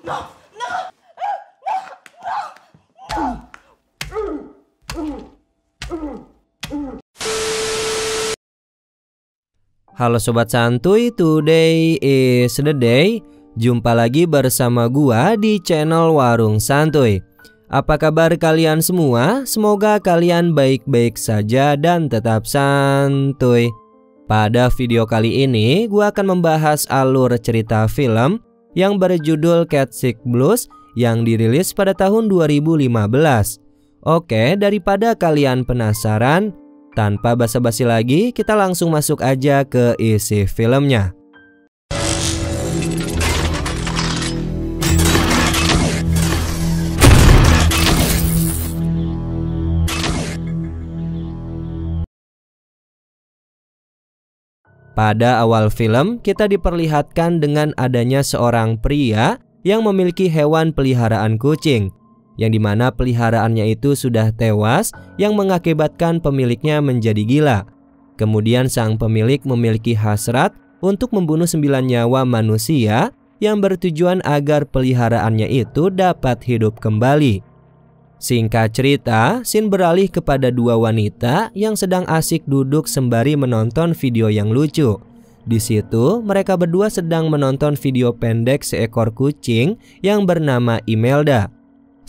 Halo Sobat Santuy, today is the day. Jumpa lagi bersama gua di channel Warung Santuy. Apa kabar kalian semua? Semoga kalian baik-baik saja dan tetap santuy. Pada video kali ini gua akan membahas alur cerita film yang berjudul Cat Sick Blues yang dirilis pada tahun 2015. Oke, daripada kalian penasaran, tanpa basa-basi lagi, kita langsung masuk aja ke isi filmnya. Pada awal film, kita diperlihatkan dengan adanya seorang pria yang memiliki hewan peliharaan kucing, yang dimana peliharaannya itu sudah tewas yang mengakibatkan pemiliknya menjadi gila. Kemudian sang pemilik memiliki hasrat untuk membunuh 9 nyawa manusia yang bertujuan agar peliharaannya itu dapat hidup kembali. Singkat cerita, scene beralih kepada dua wanita yang sedang asik duduk sembari menonton video yang lucu. Di situ, mereka berdua sedang menonton video pendek seekor kucing yang bernama Imelda.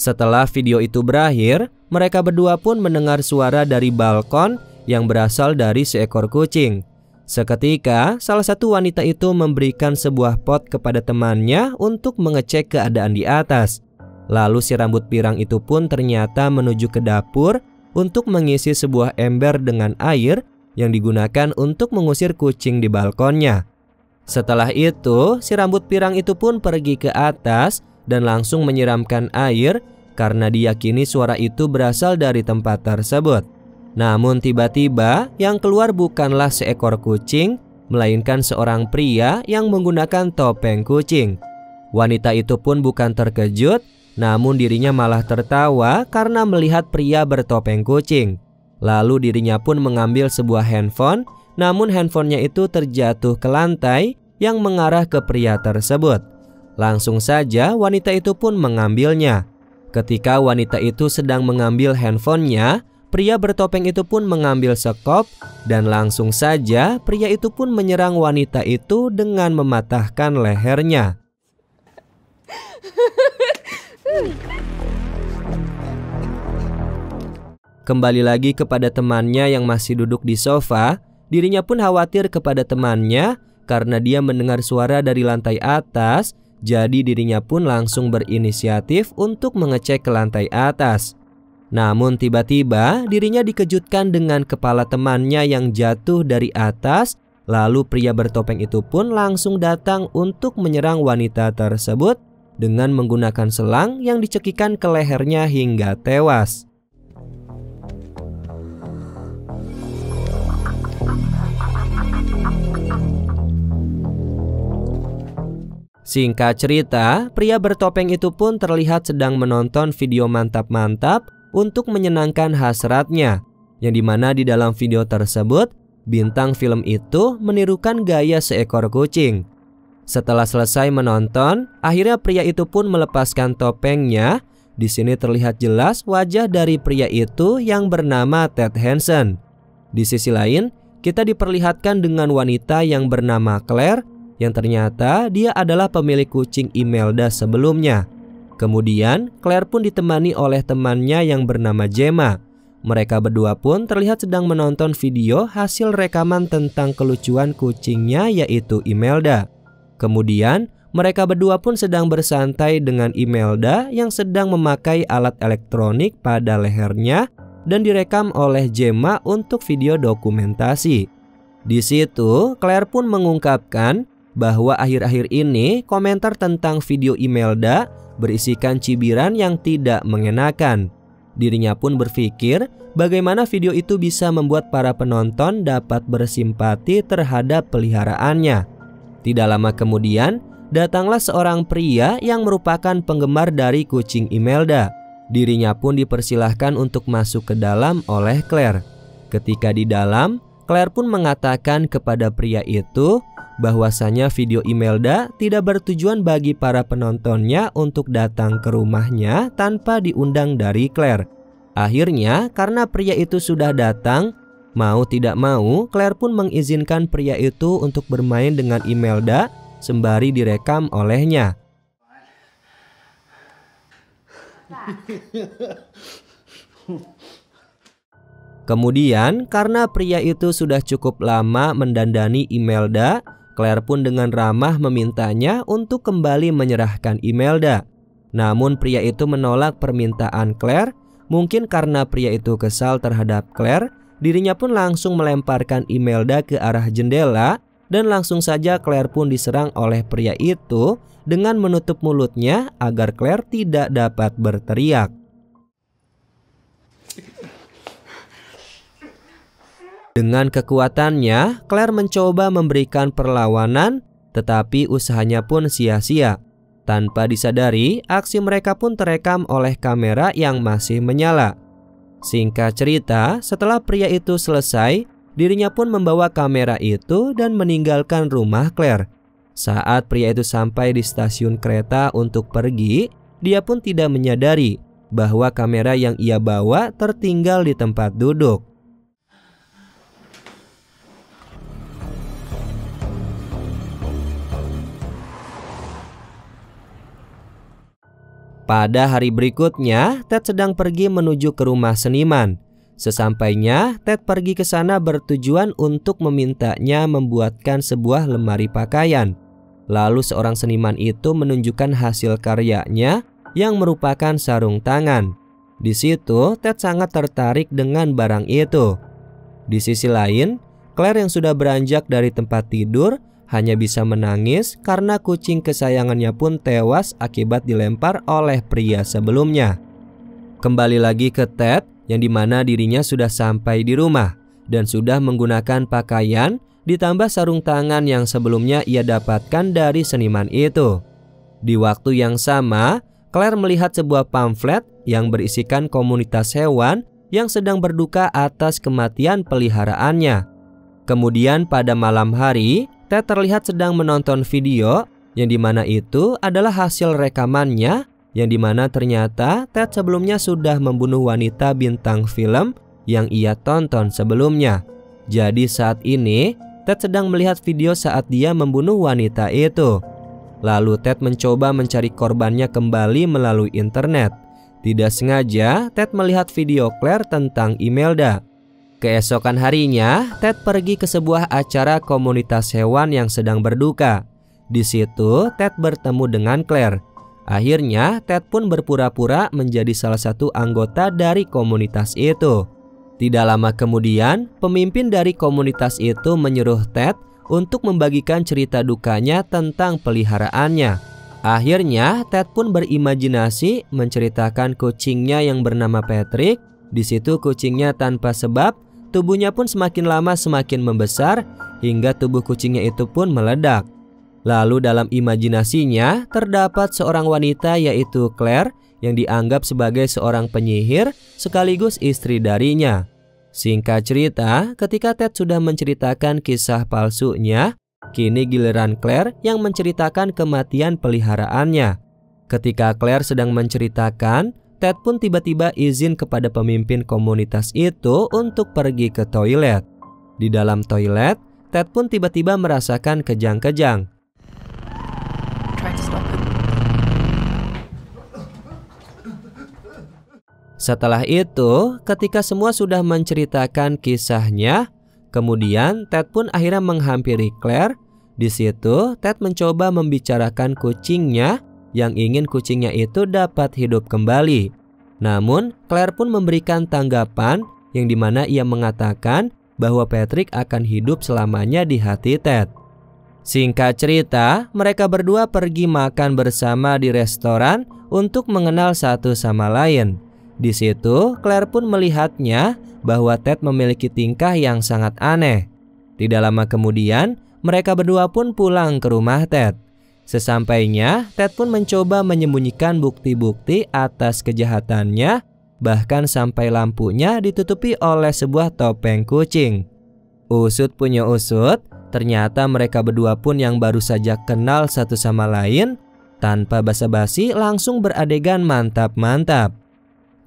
Setelah video itu berakhir, mereka berdua pun mendengar suara dari balkon yang berasal dari seekor kucing. Seketika, salah satu wanita itu memberikan sebuah pot kepada temannya untuk mengecek keadaan di atas. Lalu si rambut pirang itu pun ternyata menuju ke dapur untuk mengisi sebuah ember dengan air yang digunakan untuk mengusir kucing di balkonnya. Setelah itu, si rambut pirang itu pun pergi ke atas dan langsung menyiramkan air karena diyakini suara itu berasal dari tempat tersebut. Namun tiba-tiba yang keluar bukanlah seekor kucing, melainkan seorang pria yang menggunakan topeng kucing. Wanita itu pun bukan terkejut, namun dirinya malah tertawa karena melihat pria bertopeng kucing. Lalu dirinya pun mengambil sebuah handphone, namun handphonenya itu terjatuh ke lantai yang mengarah ke pria tersebut. Langsung saja wanita itu pun mengambilnya. Ketika wanita itu sedang mengambil handphonenya, pria bertopeng itu pun mengambil sekop dan langsung saja pria itu pun menyerang wanita itu dengan mematahkan lehernya. Kembali lagi kepada temannya yang masih duduk di sofa, dirinya pun khawatir kepada temannya karena dia mendengar suara dari lantai atas, jadi dirinya pun langsung berinisiatif untuk mengecek ke lantai atas. Namun tiba-tiba dirinya dikejutkan dengan kepala temannya yang jatuh dari atas, lalu pria bertopeng itu pun langsung datang untuk menyerang wanita tersebut dengan menggunakan selang yang dicekikan ke lehernya hingga tewas. Singkat cerita, pria bertopeng itu pun terlihat sedang menonton video mantap-mantap untuk menyenangkan hasratnya, yang dimana di dalam video tersebut, bintang film itu menirukan gaya seekor kucing. Setelah selesai menonton, akhirnya pria itu pun melepaskan topengnya. Di sini terlihat jelas wajah dari pria itu yang bernama Ted Hansen. Di sisi lain, kita diperlihatkan dengan wanita yang bernama Claire, yang ternyata dia adalah pemilik kucing Imelda sebelumnya. Kemudian, Claire pun ditemani oleh temannya yang bernama Gemma. Mereka berdua pun terlihat sedang menonton video hasil rekaman tentang kelucuan kucingnya, yaitu Imelda. Kemudian, mereka berdua pun sedang bersantai dengan Imelda yang sedang memakai alat elektronik pada lehernya dan direkam oleh Gemma untuk video dokumentasi. Di situ, Claire pun mengungkapkan bahwa akhir-akhir ini komentar tentang video Imelda berisikan cibiran yang tidak mengenakan. Dirinya pun berpikir bagaimana video itu bisa membuat para penonton dapat bersimpati terhadap peliharaannya. Tidak lama kemudian, datanglah seorang pria yang merupakan penggemar dari kucing Imelda. Dirinya pun dipersilahkan untuk masuk ke dalam oleh Claire. Ketika di dalam, Claire pun mengatakan kepada pria itu bahwasanya video Imelda tidak bertujuan bagi para penontonnya untuk datang ke rumahnya tanpa diundang dari Claire. Akhirnya karena pria itu sudah datang, mau tidak mau Claire pun mengizinkan pria itu untuk bermain dengan Imelda sembari direkam olehnya. Kemudian karena pria itu sudah cukup lama mendandani Imelda, Claire pun dengan ramah memintanya untuk kembali menyerahkan Imelda. Namun pria itu menolak permintaan Claire. Mungkin karena pria itu kesal terhadap Claire, dirinya pun langsung melemparkan Imelda ke arah jendela. Dan langsung saja Claire pun diserang oleh pria itu dengan menutup mulutnya agar Claire tidak dapat berteriak. Dengan kekuatannya, Claire mencoba memberikan perlawanan, tetapi usahanya pun sia-sia. Tanpa disadari, aksi mereka pun terekam oleh kamera yang masih menyala. Singkat cerita, setelah pria itu selesai, dirinya pun membawa kamera itu dan meninggalkan rumah Claire. Saat pria itu sampai di stasiun kereta untuk pergi, dia pun tidak menyadari bahwa kamera yang ia bawa tertinggal di tempat duduk. Pada hari berikutnya, Ted sedang pergi menuju ke rumah seniman. Sesampainya, Ted pergi ke sana bertujuan untuk memintanya membuatkan sebuah lemari pakaian. Lalu seorang seniman itu menunjukkan hasil karyanya yang merupakan sarung tangan. Di situ, Ted sangat tertarik dengan barang itu. Di sisi lain, Claire yang sudah beranjak dari tempat tidur hanya bisa menangis karena kucing kesayangannya pun tewas akibat dilempar oleh pria sebelumnya. Kembali lagi ke Ted, yang dimana dirinya sudah sampai di rumah dan sudah menggunakan pakaian ditambah sarung tangan yang sebelumnya ia dapatkan dari seniman itu. Di waktu yang sama, Claire melihat sebuah pamflet yang berisikan komunitas hewan yang sedang berduka atas kematian peliharaannya. Kemudian pada malam hari, Ted terlihat sedang menonton video yang dimana itu adalah hasil rekamannya, yang dimana ternyata Ted sebelumnya sudah membunuh wanita bintang film yang ia tonton sebelumnya. Jadi saat ini Ted sedang melihat video saat dia membunuh wanita itu. Lalu Ted mencoba mencari korbannya kembali melalui internet. Tidak sengaja Ted melihat video Claire tentang Imelda. Keesokan harinya, Ted pergi ke sebuah acara komunitas hewan yang sedang berduka. Di situ, Ted bertemu dengan Claire. Akhirnya, Ted pun berpura-pura menjadi salah satu anggota dari komunitas itu. Tidak lama kemudian, pemimpin dari komunitas itu menyuruh Ted untuk membagikan cerita dukanya tentang peliharaannya. Akhirnya, Ted pun berimajinasi menceritakan kucingnya yang bernama Patrick. Di situ kucingnya tanpa sebab, tubuhnya pun semakin lama semakin membesar hingga tubuh kucingnya itu pun meledak. Lalu dalam imajinasinya terdapat seorang wanita yaitu Claire yang dianggap sebagai seorang penyihir sekaligus istri darinya. Singkat cerita, ketika Ted sudah menceritakan kisah palsunya, kini giliran Claire yang menceritakan kematian peliharaannya. Ketika Claire sedang menceritakan, Ted pun tiba-tiba izin kepada pemimpin komunitas itu untuk pergi ke toilet. Di dalam toilet, Ted pun tiba-tiba merasakan kejang-kejang. Setelah itu, ketika semua sudah menceritakan kisahnya, kemudian Ted pun akhirnya menghampiri Claire. Di situ, Ted mencoba membicarakan kucingnya yang ingin kucingnya itu dapat hidup kembali. Namun, Claire pun memberikan tanggapan yang dimana ia mengatakan bahwa Patrick akan hidup selamanya di hati Ted. Singkat cerita, mereka berdua pergi makan bersama di restoran untuk mengenal satu sama lain. Di situ, Claire pun melihatnya bahwa Ted memiliki tingkah yang sangat aneh. Tidak lama kemudian, mereka berdua pun pulang ke rumah Ted. Sesampainya, Ted pun mencoba menyembunyikan bukti-bukti atas kejahatannya, bahkan sampai lampunya ditutupi oleh sebuah topeng kucing. Usut punya usut, ternyata mereka berdua pun yang baru saja kenal satu sama lain, tanpa basa-basi langsung beradegan mantap-mantap.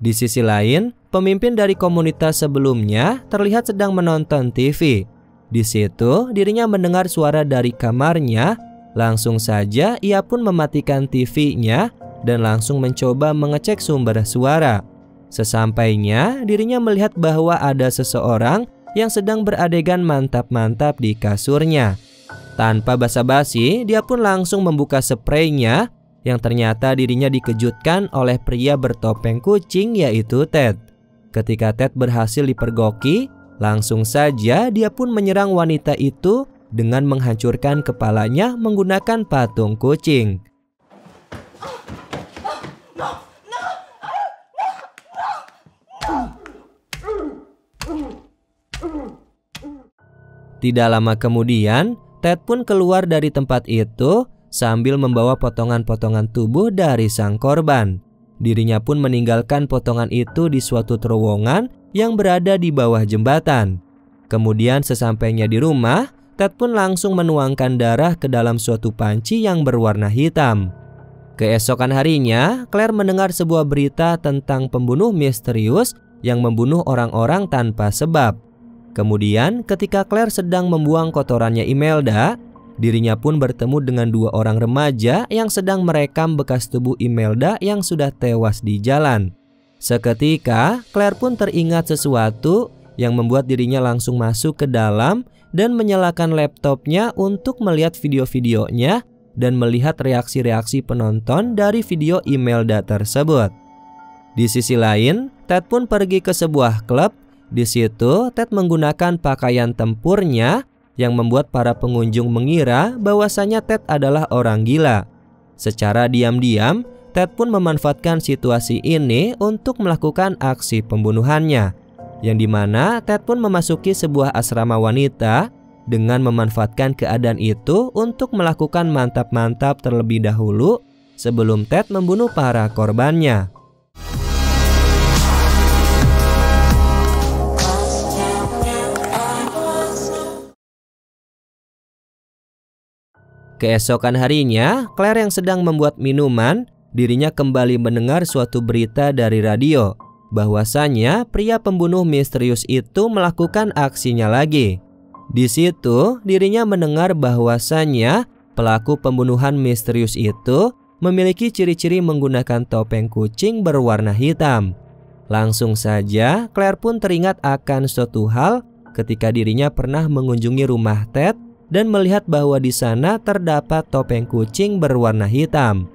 Di sisi lain, pemimpin dari komunitas sebelumnya terlihat sedang menonton TV. Di situ, dirinya mendengar suara dari kamarnya. Langsung saja ia pun mematikan TV-nya dan langsung mencoba mengecek sumber suara. Sesampainya, dirinya melihat bahwa ada seseorang yang sedang beradegan mantap-mantap di kasurnya. Tanpa basa-basi, dia pun langsung membuka spraynya, yang ternyata dirinya dikejutkan oleh pria bertopeng kucing yaitu Ted. Ketika Ted berhasil dipergoki, langsung saja dia pun menyerang wanita itu dengan menghancurkan kepalanya menggunakan patung kucing. Tidak lama kemudian, Ted pun keluar dari tempat itu sambil membawa potongan-potongan tubuh dari sang korban. Dirinya pun meninggalkan potongan itu di suatu terowongan yang berada di bawah jembatan. Kemudian sesampainya di rumah, Ted pun langsung menuangkan darah ke dalam suatu panci yang berwarna hitam. Keesokan harinya, Claire mendengar sebuah berita tentang pembunuh misterius yang membunuh orang-orang tanpa sebab. Kemudian ketika Claire sedang membuang kotorannya Imelda, dirinya pun bertemu dengan dua orang remaja yang sedang merekam bekas tubuh Imelda yang sudah tewas di jalan. Seketika, Claire pun teringat sesuatu yang membuat dirinya langsung masuk ke dalam dan menyalakan laptopnya untuk melihat video-videonya dan melihat reaksi-reaksi penonton dari video Imelda tersebut. Di sisi lain, Ted pun pergi ke sebuah klub. Di situ, Ted menggunakan pakaian tempurnya yang membuat para pengunjung mengira bahwasanya Ted adalah orang gila. Secara diam-diam, Ted pun memanfaatkan situasi ini untuk melakukan aksi pembunuhannya, yang dimana Ted pun memasuki sebuah asrama wanita dengan memanfaatkan keadaan itu untuk melakukan mantap-mantap terlebih dahulu sebelum Ted membunuh para korbannya. Keesokan harinya, Claire yang sedang membuat minuman, dirinya kembali mendengar suatu berita dari radio bahwasanya pria pembunuh misterius itu melakukan aksinya lagi. Di situ, dirinya mendengar bahwasanya pelaku pembunuhan misterius itu memiliki ciri-ciri menggunakan topeng kucing berwarna hitam. Langsung saja, Claire pun teringat akan suatu hal ketika dirinya pernah mengunjungi rumah Ted dan melihat bahwa di sana terdapat topeng kucing berwarna hitam.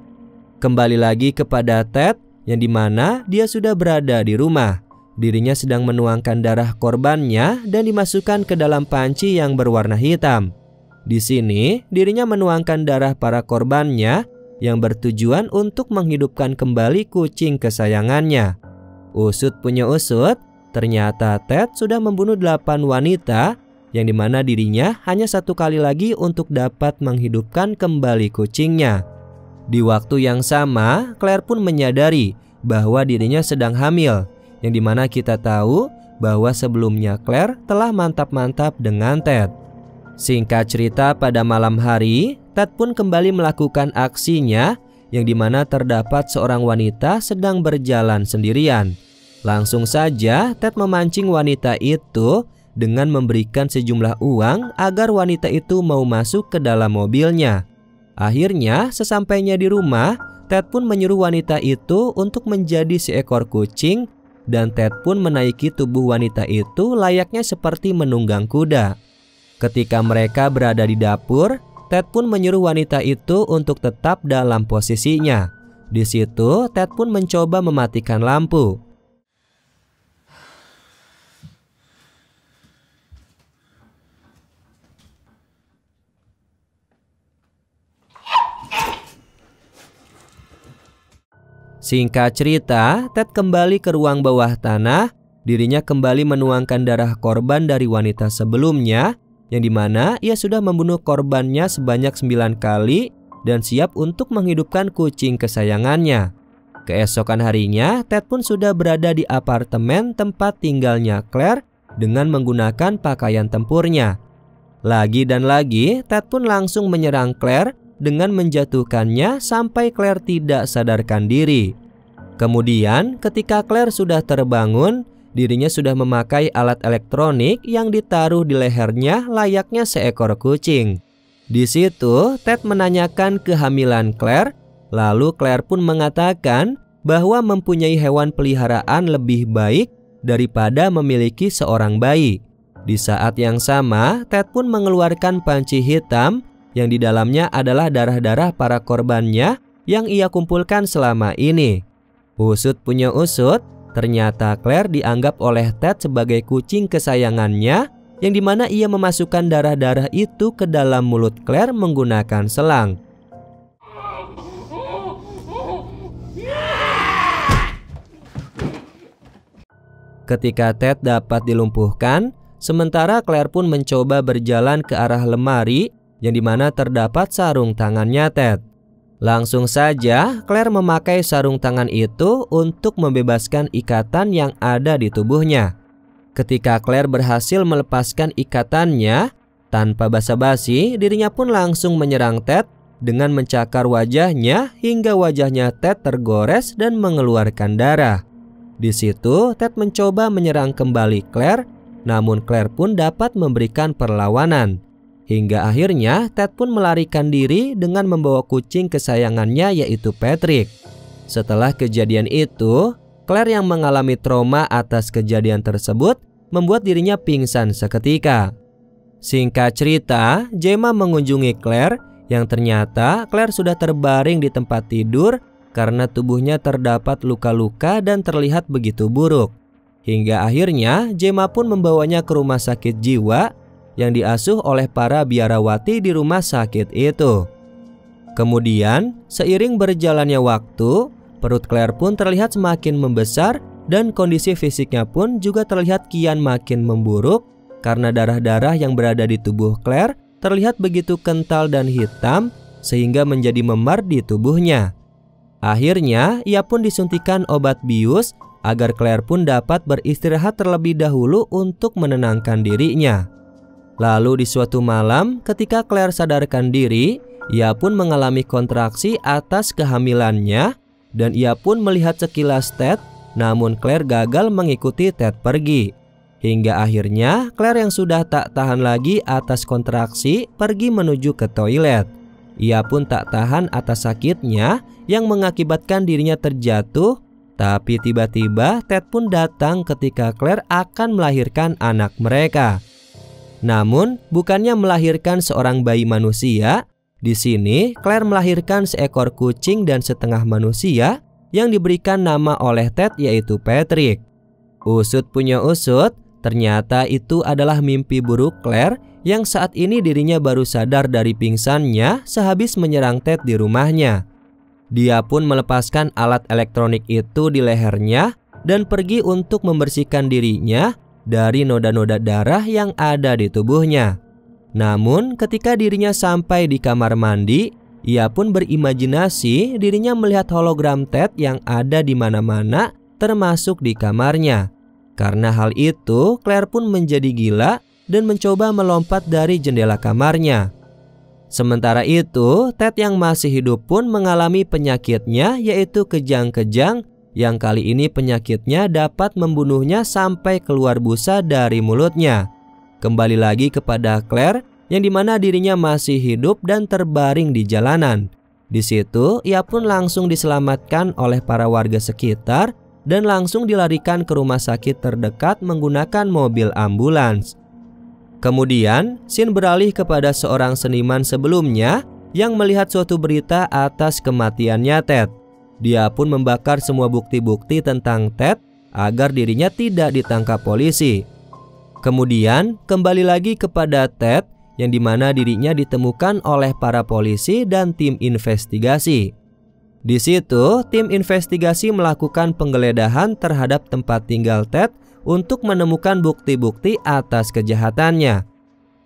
Kembali lagi kepada Ted, yang dimana dia sudah berada di rumah. Dirinya sedang menuangkan darah korbannya dan dimasukkan ke dalam panci yang berwarna hitam. Di sini, dirinya menuangkan darah para korbannya yang bertujuan untuk menghidupkan kembali kucing kesayangannya. Usut punya usut, ternyata Ted sudah membunuh 8 wanita, yang dimana dirinya hanya satu kali lagi untuk dapat menghidupkan kembali kucingnya. Di waktu yang sama, Claire pun menyadari bahwa dirinya sedang hamil, yang dimana kita tahu bahwa sebelumnya Claire telah mantap-mantap dengan Ted. Singkat cerita, pada malam hari, Ted pun kembali melakukan aksinya, yang dimana terdapat seorang wanita sedang berjalan sendirian. Langsung saja Ted memancing wanita itu dengan memberikan sejumlah uang agar wanita itu mau masuk ke dalam mobilnya. Akhirnya, sesampainya di rumah, Ted pun menyuruh wanita itu untuk menjadi seekor kucing, dan Ted pun menaiki tubuh wanita itu layaknya seperti menunggang kuda. Ketika mereka berada di dapur, Ted pun menyuruh wanita itu untuk tetap dalam posisinya. Di situ, Ted pun mencoba mematikan lampu. Singkat cerita, Ted kembali ke ruang bawah tanah. Dirinya kembali menuangkan darah korban dari wanita sebelumnya, yang dimana ia sudah membunuh korbannya sebanyak 9 kali dan siap untuk menghidupkan kucing kesayangannya. Keesokan harinya, Ted pun sudah berada di apartemen tempat tinggalnya Claire dengan menggunakan pakaian tempurnya. Lagi dan lagi, Ted pun langsung menyerang Claire dengan menjatuhkannya sampai Claire tidak sadarkan diri. Kemudian, ketika Claire sudah terbangun, dirinya sudah memakai alat elektronik yang ditaruh di lehernya layaknya seekor kucing. Di situ, Ted menanyakan kehamilan Claire, lalu Claire pun mengatakan bahwa mempunyai hewan peliharaan lebih baik daripada memiliki seorang bayi. Di saat yang sama, Ted pun mengeluarkan panci hitam yang di dalamnya adalah darah-darah para korbannya yang ia kumpulkan selama ini. Usut punya usut, ternyata Claire dianggap oleh Ted sebagai kucing kesayangannya, yang dimana ia memasukkan darah-darah itu ke dalam mulut Claire menggunakan selang. Ketika Ted dapat dilumpuhkan, sementara Claire pun mencoba berjalan ke arah lemari yang dimana terdapat sarung tangannya Ted. Langsung saja Claire memakai sarung tangan itu untuk membebaskan ikatan yang ada di tubuhnya. Ketika Claire berhasil melepaskan ikatannya, tanpa basa-basi dirinya pun langsung menyerang Ted dengan mencakar wajahnya hingga wajahnya Ted tergores dan mengeluarkan darah. Di situ Ted mencoba menyerang kembali Claire, namun Claire pun dapat memberikan perlawanan. Hingga akhirnya Ted pun melarikan diri dengan membawa kucing kesayangannya yaitu Patrick. Setelah kejadian itu, Claire yang mengalami trauma atas kejadian tersebut membuat dirinya pingsan seketika. Singkat cerita, Gemma mengunjungi Claire yang ternyata Claire sudah terbaring di tempat tidur karena tubuhnya terdapat luka-luka dan terlihat begitu buruk. Hingga akhirnya Gemma pun membawanya ke rumah sakit jiwa yang diasuh oleh para biarawati di rumah sakit itu. Kemudian, seiring berjalannya waktu, perut Claire pun terlihat semakin membesar dan kondisi fisiknya pun juga terlihat kian makin memburuk karena darah-darah yang berada di tubuh Claire terlihat begitu kental dan hitam sehingga menjadi memar di tubuhnya. Akhirnya, ia pun disuntikan obat bius agar Claire pun dapat beristirahat terlebih dahulu untuk menenangkan dirinya. Lalu di suatu malam ketika Claire sadarkan diri, ia pun mengalami kontraksi atas kehamilannya dan ia pun melihat sekilas Ted, namun Claire gagal mengikuti Ted pergi. Hingga akhirnya Claire yang sudah tak tahan lagi atas kontraksi pergi menuju ke toilet. Ia pun tak tahan atas sakitnya yang mengakibatkan dirinya terjatuh, tapi tiba-tiba Ted pun datang ketika Claire akan melahirkan anak mereka. Namun, bukannya melahirkan seorang bayi manusia, di sini Claire melahirkan seekor kucing dan setengah manusia yang diberikan nama oleh Ted yaitu Patrick. Usut punya usut, ternyata itu adalah mimpi buruk Claire yang saat ini dirinya baru sadar dari pingsannya sehabis menyerang Ted di rumahnya. Dia pun melepaskan alat elektronik itu di lehernya dan pergi untuk membersihkan dirinya dari noda-noda darah yang ada di tubuhnya. Namun ketika dirinya sampai di kamar mandi, ia pun berimajinasi dirinya melihat hologram Ted yang ada di mana-mana termasuk di kamarnya. Karena hal itu, Claire pun menjadi gila dan mencoba melompat dari jendela kamarnya. Sementara itu, Ted yang masih hidup pun mengalami penyakitnya yaitu kejang-kejang yang kali ini penyakitnya dapat membunuhnya sampai keluar busa dari mulutnya. Kembali lagi kepada Claire yang dimana dirinya masih hidup dan terbaring di jalanan. Di situ ia pun langsung diselamatkan oleh para warga sekitar dan langsung dilarikan ke rumah sakit terdekat menggunakan mobil ambulans. Kemudian, scene beralih kepada seorang seniman sebelumnya yang melihat suatu berita atas kematiannya Ted. Dia pun membakar semua bukti-bukti tentang Ted agar dirinya tidak ditangkap polisi. Kemudian, kembali lagi kepada Ted yang dimana dirinya ditemukan oleh para polisi dan tim investigasi. Di situ, tim investigasi melakukan penggeledahan terhadap tempat tinggal Ted untuk menemukan bukti-bukti atas kejahatannya.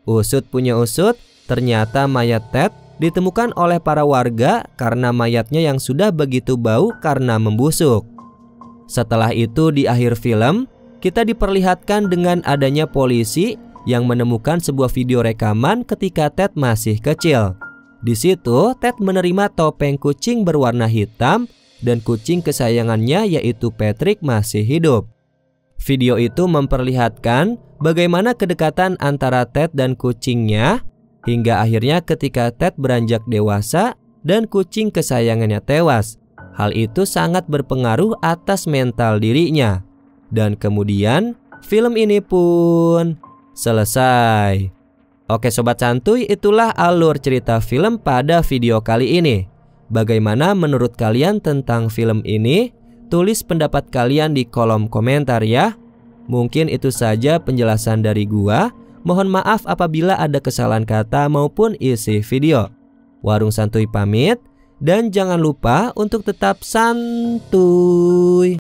Usut punya usut, ternyata mayat Ted ditemukan oleh para warga karena mayatnya yang sudah begitu bau karena membusuk. Setelah itu di akhir film, kita diperlihatkan dengan adanya polisi yang menemukan sebuah video rekaman ketika Ted masih kecil. Di situ, Ted menerima topeng kucing berwarna hitam dan kucing kesayangannya yaitu Patrick masih hidup. Video itu memperlihatkan bagaimana kedekatan antara Ted dan kucingnya hingga akhirnya ketika Ted beranjak dewasa dan kucing kesayangannya tewas. Hal itu sangat berpengaruh atas mental dirinya. Dan kemudian film ini pun selesai. Oke sobat santuy, itulah alur cerita film pada video kali ini. Bagaimana menurut kalian tentang film ini? Tulis pendapat kalian di kolom komentar ya. Mungkin itu saja penjelasan dari gua. Mohon maaf apabila ada kesalahan kata maupun isi video. Warung Santuy pamit. Dan jangan lupa untuk tetap santuy.